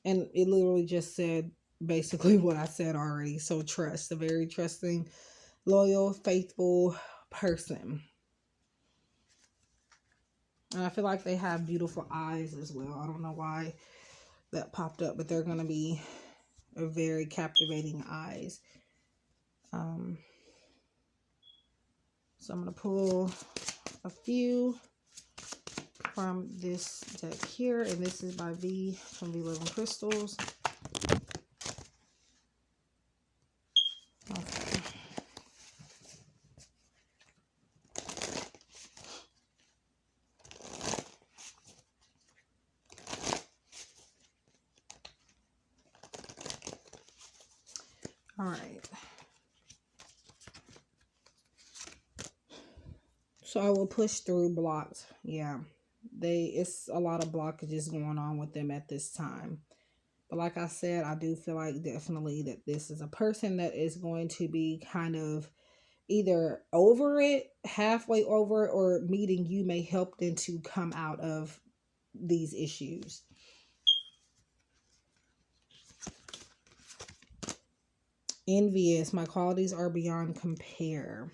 it literally just said basically what I said already. So trust, a very trusting, loyal, faithful person. And I feel like they have beautiful eyes as well. I don't know why that popped up, but they're going to be a very captivating eyes. So I'm going to pull a few from this deck here, and this is by V from V Living Crystals. Okay. All right. So I will push through blocked. Yeah. It's a lot of blockages going on with them at this time. But like I said, I do feel like definitely that this is a person that is going to be kind of either over it, halfway over it, or meeting you may help them to come out of these issues. Envious, my qualities are beyond compare.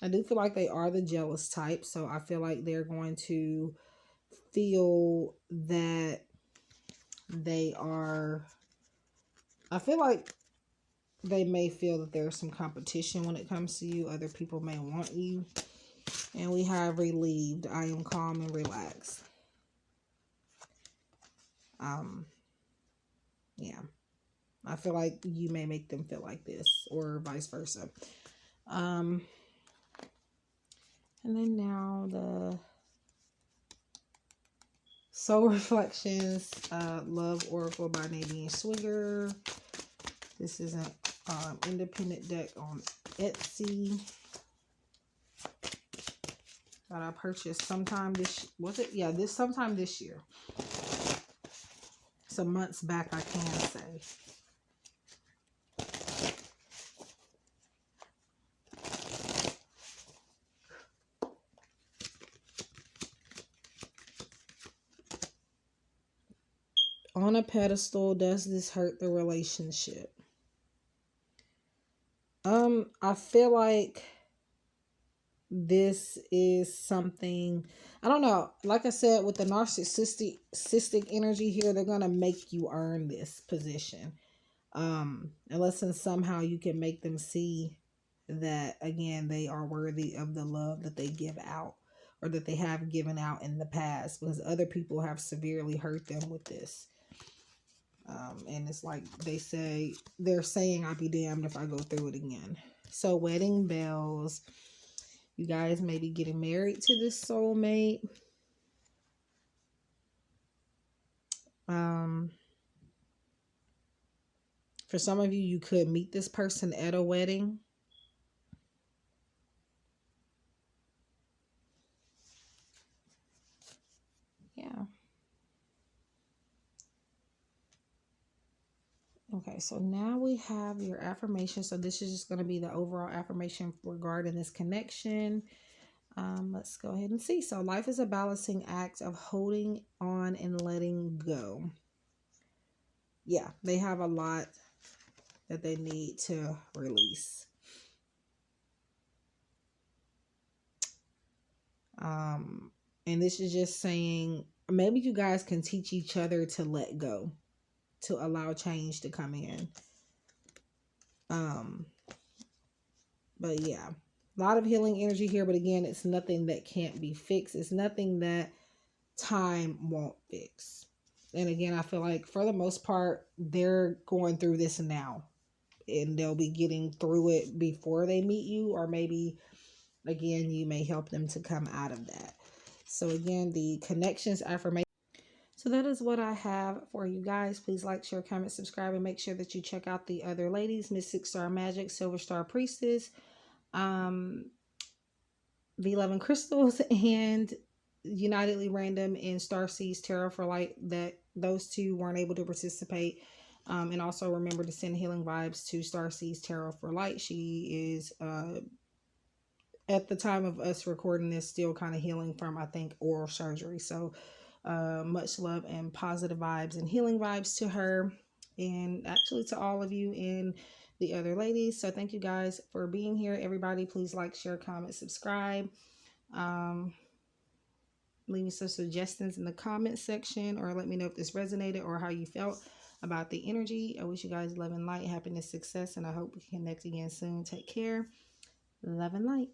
I do feel like they are the jealous type, so I feel like they're going to feel that they are, I feel like they may feel that there's some competition when it comes to you. Other people may want you. And we have relieved. I am calm and relaxed. Yeah. I feel like you may make them feel like this or vice versa. And then now the Soul Reflections, Love Oracle by Nadine Swinger. This is an independent deck on Etsy that I purchased sometime this, was it? Yeah, sometime this year. Some months back, I can say. On a pedestal, does this hurt the relationship? I feel like this is something, I don't know, like I said, with the narcissistic energy here, they're gonna make you earn this position. Unless and somehow you can make them see that, again, they are worthy of the love that they give out, or that they have given out in the past, because other people have severely hurt them with this. And it's like they're saying, I'll be damned if I go through it again. So wedding bells. You guys may be getting married to this soulmate. For some of you, you could meet this person at a wedding. Yeah. Okay, so now we have your affirmation. So this is just going to be the overall affirmation regarding this connection. Let's go ahead and see. So life is a balancing act of holding on and letting go. Yeah, they have a lot that they need to release. And this is just saying, maybe you guys can teach each other to let go, to allow change to come in. But yeah, a lot of healing energy here, but again, it's nothing that can't be fixed. It's nothing that time won't fix. And again, I feel like for the most part, they're going through this now, and they'll be getting through it before they meet you, or maybe, again, you may help them to come out of that. So again, the connections affirmation. So that is what I have for you guys. Please like, share, comment, subscribe, and make sure that you check out the other ladies: Mystic Star Magic, Silver Star Priestess, V11 Crystals, and Unitedly Random and Starseeds Tarot for Light. That those two weren't able to participate. And also remember to send healing vibes to Starseeds Tarot for Light. She is at the time of us recording this still kind of healing from, I think, oral surgery. So much love and positive vibes and healing vibes to her, and actually to all of you and the other ladies. So thank you guys for being here. Everybody, please like, share, comment, subscribe. Leave me some suggestions in the comment section, or let me know if this resonated or how you felt about the energy. I wish you guys love and light, happiness, success, and I hope we connect again soon. Take care. Love and light.